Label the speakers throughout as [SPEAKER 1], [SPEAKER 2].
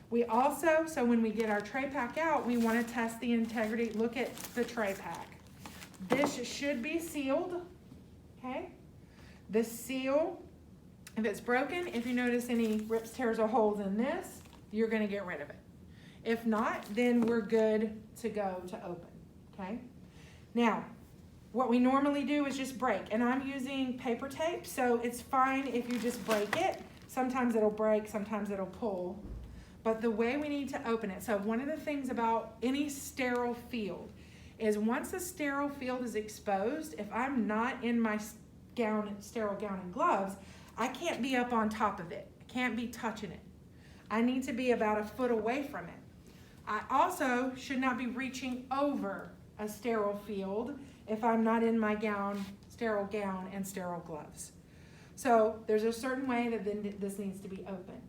[SPEAKER 1] We also, so when we get our tray pack out, we want to test the integrity. Look at the tray pack. This should be sealed, okay? The seal, if it's broken, if you notice any rips, tears, or holes in this, you're gonna get rid of it. If not, then we're good to go to open, okay? Now, what we normally do is just break, and I'm using paper tape, so it's fine if you just break it. Sometimes it'll break, sometimes it'll pull, but the way we need to open it, so one of the things about any sterile field is once the sterile field is exposed, if I'm not in my sterile gown and gloves, I can't be up on top of it. I can't be touching it. I need to be about a foot away from it. I also should not be reaching over a sterile field if I'm not in my sterile gown and sterile gloves. So there's a certain way that then this needs to be open.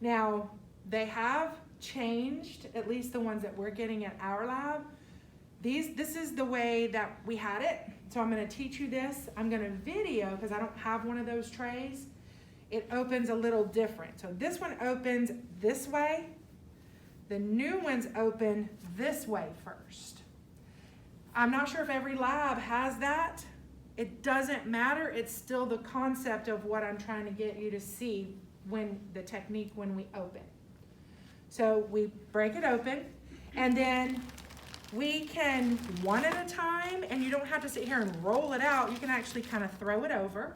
[SPEAKER 1] Now, they have changed, at least the ones that we're getting at our lab. This is the way that we had it. So I'm gonna teach you this. I'm gonna video, because I don't have one of those trays. It opens a little different. So this one opens this way. The new ones open this way first. I'm not sure if every lab has that. It doesn't matter. It's still the concept of what I'm trying to get you to see when the technique when we open. So we break it open, and then we can one at a time, and you don't have to sit here and roll it out. You can actually kind of throw it over.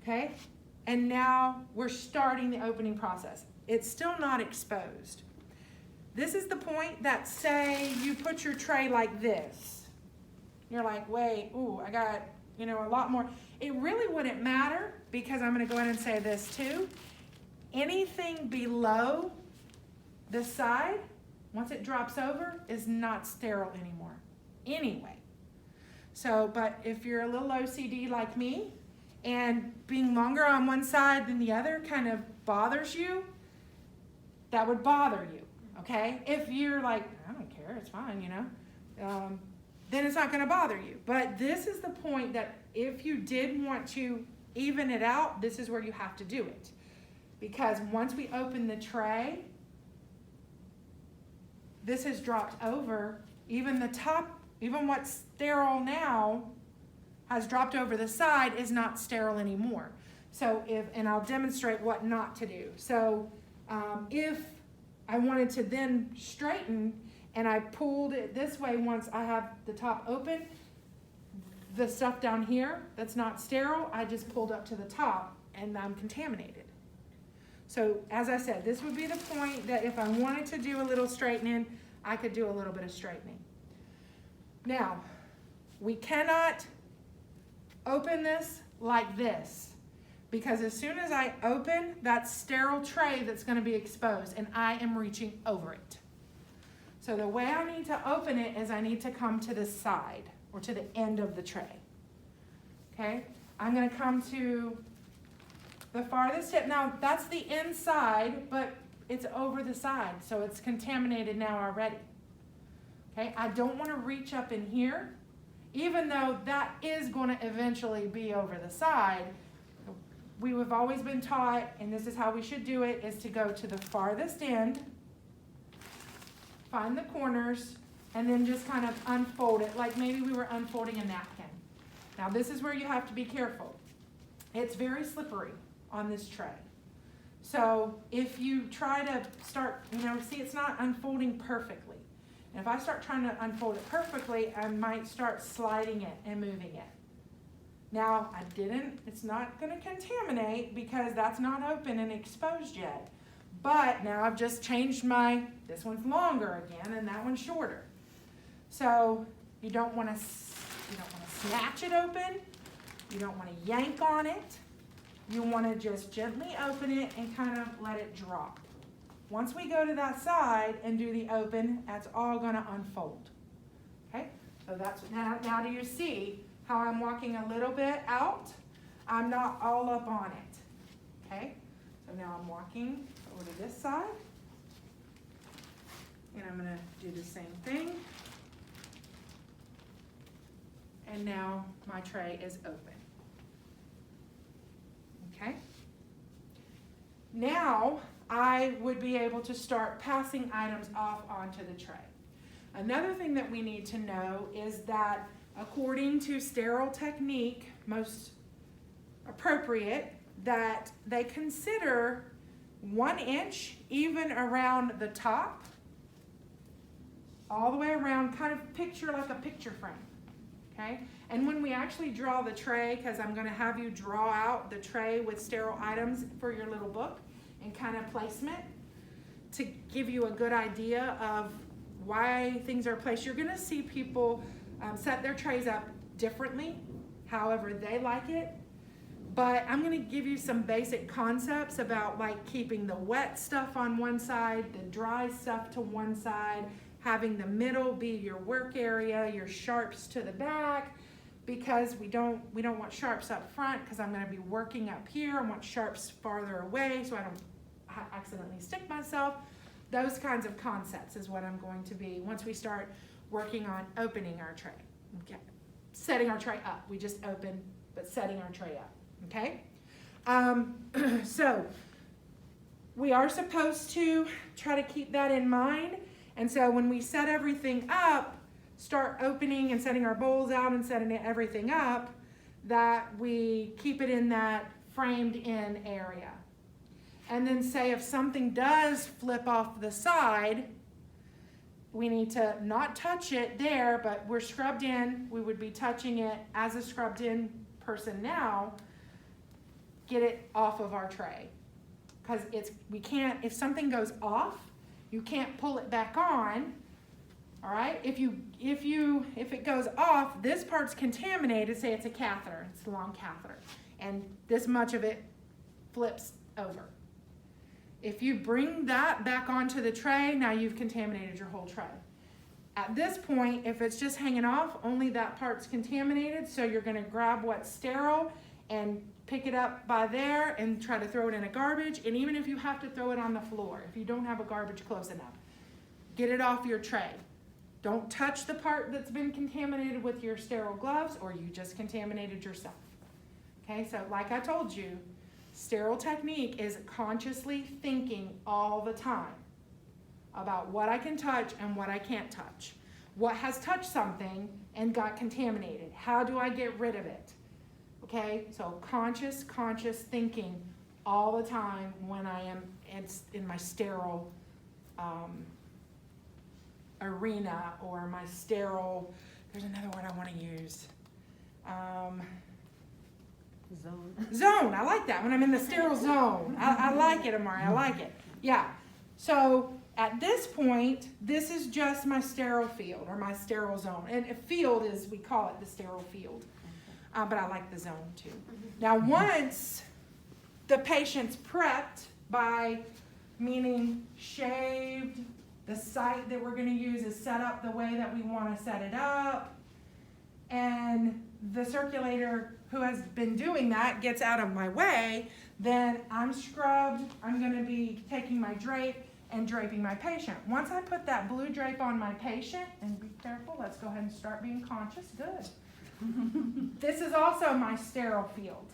[SPEAKER 1] Okay, and now we're starting the opening process. It's still not exposed. This is the point that, say you put your tray like this. You're like, wait, ooh, I got, a lot more. It really wouldn't matter, because I'm gonna go ahead and say this too. Anything below the side, once it drops over, is not sterile anymore, anyway. So, but if you're a little OCD like me, and being longer on one side than the other kind of bothers you, that would bother you, okay? If you're like, I don't care, it's fine, then it's not gonna bother you. But this is the point that if you did want to even it out, this is where you have to do it. Because once we open the tray, this has dropped over, even the top, even what's sterile now has dropped over the side is not sterile anymore. So and I'll demonstrate what not to do. So if I wanted to then straighten and I pulled it this way once I have the top open, the stuff down here that's not sterile, I just pulled up to the top and I'm contaminated. So as I said, this would be the point that if I wanted to do a little straightening, I could do a little bit of straightening. Now, we cannot open this like this, because as soon as I open, that sterile tray that's going to be exposed, and I am reaching over it. So the way I need to open it is I need to come to the side, or to the end of the tray. Okay? I'm going to come to the farthest tip. Now, that's the inside, but it's over the side, so it's contaminated now already. Okay? I don't want to reach up in here, even though that is going to eventually be over the side. We have always been taught, and this is how we should do it, is to go to the farthest end, find the corners, and then just kind of unfold it, like maybe we were unfolding a napkin. Now this is where you have to be careful. It's very slippery on this tray. So if you try to start, see, it's not unfolding perfectly. And if I start trying to unfold it perfectly, I might start sliding it and moving it. Now, it's not gonna contaminate because that's not open and exposed yet. But now I've just changed this one's longer again and that one's shorter. So you don't wanna snatch it open. You don't wanna yank on it. You wanna just gently open it and kind of let it drop. Once we go to that side and do the open, that's all gonna unfold. Okay, so that's, now do you see how I'm walking a little bit out? I'm not all up on it. Okay, so now I'm walking over to this side, and I'm gonna do the same thing. And now my tray is open. Okay. Now I would be able to start passing items off onto the tray. Another thing that we need to know is that according to sterile technique, most appropriate, that they consider 1 inch even around the top, all the way around, kind of picture like a picture frame, okay? And when we actually draw the tray, because I'm gonna have you draw out the tray with sterile items for your little book and kind of placement to give you a good idea of why things are placed. You're gonna see people set their trays up differently, however they like it. But I'm gonna give you some basic concepts about like keeping the wet stuff on one side, the dry stuff to one side, having the middle be your work area, your sharps to the back, because we don't want sharps up front because I'm gonna be working up here. I want sharps farther away so I don't accidentally stick myself. Those kinds of concepts is what I'm going to be once we start working on opening our tray. Okay, setting our tray up. We just open, but setting our tray up. Okay, so we are supposed to try to keep that in mind. And so when we set everything up, start opening and setting our bowls out and setting everything up, that we keep it in that framed in area. And then say if something does flip off the side, we need to not touch it there, but we're scrubbed in. We would be touching it as a scrubbed in person now. Get it off of our tray. Because we can't, if something goes off, you can't pull it back on. All right, if it goes off, this part's contaminated, say it's a catheter, it's a long catheter, and this much of it flips over. If you bring that back onto the tray, now you've contaminated your whole tray. At this point, if it's just hanging off, only that part's contaminated, so you're gonna grab what's sterile and pick it up by there and try to throw it in a garbage, and even if you have to throw it on the floor, if you don't have a garbage close enough, get it off your tray. Don't touch the part that's been contaminated with your sterile gloves or you just contaminated yourself. Okay, so like I told you, sterile technique is consciously thinking all the time about what I can touch and what I can't touch. What has touched something and got contaminated? How do I get rid of it? Okay, so conscious thinking all the time when I am in my sterile arena or my sterile, there's another word I want to use. Zone, I like that, when I'm in the sterile zone. I like it, Amari, I like it. Yeah, so at this point, this is just my sterile field or my sterile zone. And a field is, we call it the sterile field. But I like the zone too. Now once the patient's prepped by, meaning shaved, the site that we're gonna use is set up the way that we wanna set it up, and the circulator who has been doing that gets out of my way, then I'm scrubbed, I'm gonna be taking my drape and draping my patient. Once I put that blue drape on my patient, and be careful, let's go ahead and start being conscious, good. This is also my sterile field.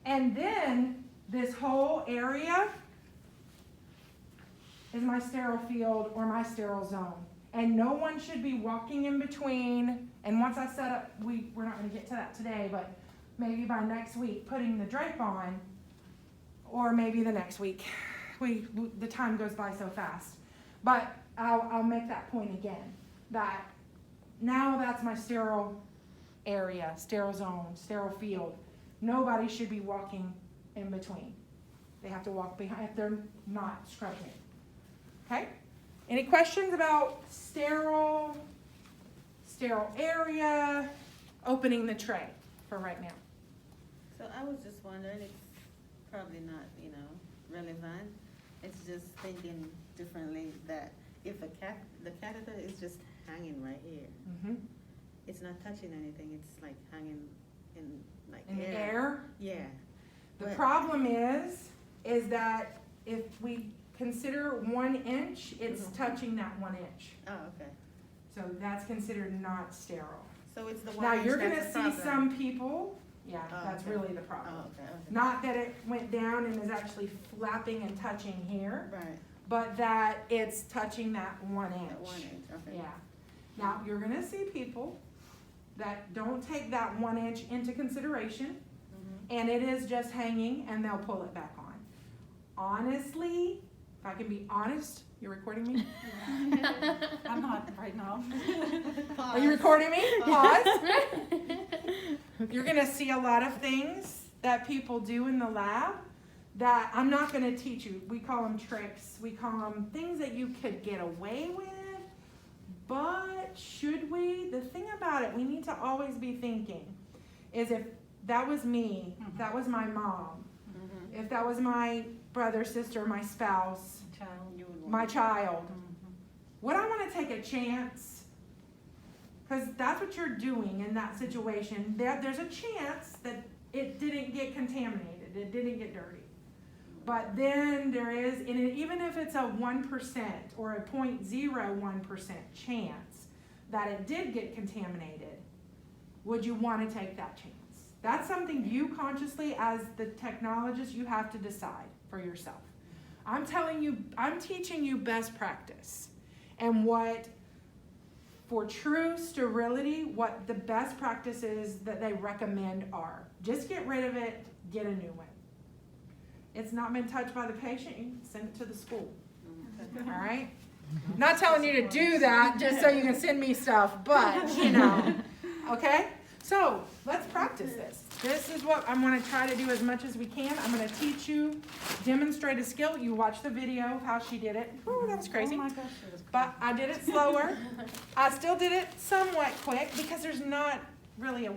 [SPEAKER 1] And then this whole area is my sterile field or my sterile zone. And no one should be walking in between. And once I set up, we're not going to get to that today, but maybe by next week, putting the drape on, or maybe the next week. The time goes by so fast. But I'll make that point again, that now that's my sterile area, sterile zone, sterile field. Nobody should be walking in between. They have to walk behind if they're not scrubbing it. Okay? Any questions about sterile area, opening the tray for right now?
[SPEAKER 2] So I was just wondering, it's probably not, relevant. It's just thinking differently that if the catheter is just hanging right here,
[SPEAKER 1] Mm-hmm.
[SPEAKER 2] it's not touching anything, it's like hanging in like
[SPEAKER 1] In the air?
[SPEAKER 2] Yeah.
[SPEAKER 1] The problem is that if we consider 1 inch, it's touching that 1 inch.
[SPEAKER 2] Oh, okay.
[SPEAKER 1] So that's considered not sterile.
[SPEAKER 2] So it's the 1
[SPEAKER 1] Now
[SPEAKER 2] inch
[SPEAKER 1] you're
[SPEAKER 2] that's
[SPEAKER 1] gonna
[SPEAKER 2] the
[SPEAKER 1] see
[SPEAKER 2] problem.
[SPEAKER 1] some people Yeah,
[SPEAKER 2] Oh,
[SPEAKER 1] that's
[SPEAKER 2] okay.
[SPEAKER 1] really the
[SPEAKER 2] Oh,
[SPEAKER 1] problem.
[SPEAKER 2] okay, okay.
[SPEAKER 1] Not that it went down and is actually flapping and touching here,
[SPEAKER 2] Right,
[SPEAKER 1] but that it's touching that 1 inch.
[SPEAKER 2] that 1 inch, okay.
[SPEAKER 1] Yeah. Now, you're gonna see people that don't take that 1 inch into consideration,
[SPEAKER 2] Mhm.
[SPEAKER 1] and it is just hanging, and they'll pull it back on. Honestly, if I can be honest, you're recording me?
[SPEAKER 3] I'm not right now.
[SPEAKER 1] Are you recording me? Pause. You're gonna see a lot of things that people do in the lab that I'm not gonna teach you. We call them tricks. We call them things that you could get away with. But should we? The thing about it, we need to always be thinking, is if that was me, if that was my mom,
[SPEAKER 2] Mhm.
[SPEAKER 1] if that was my brother, sister, my spouse,
[SPEAKER 3] Child.
[SPEAKER 2] You would want.
[SPEAKER 1] my child,
[SPEAKER 3] Mhm.
[SPEAKER 1] would I want to take a chance? Because that's what you're doing in that situation. There's a chance that it didn't get contaminated, it didn't get dirty. But then there is, and even if it's a 1% or a 0.01% chance that it did get contaminated, would you want to take that chance? That's something you consciously, as the technologist, you have to decide for yourself. I'm telling you, I'm teaching you best practice and what, for true sterility, what the best practices that they recommend are. Just get rid of it, get a new one. It's not been touched by the patient, you can send it to the school,
[SPEAKER 2] Okay.
[SPEAKER 1] all right? Not telling you to do that just so you can send me stuff, but, you know, okay? So, let's practice this. This is what I'm gonna try to do as much as we can. I'm gonna teach you, demonstrate a skill. You watch the video of how she did it. Ooh, that was crazy.
[SPEAKER 3] Oh my gosh, it was
[SPEAKER 1] But I did it slower. I still did it somewhat quick because there's not really a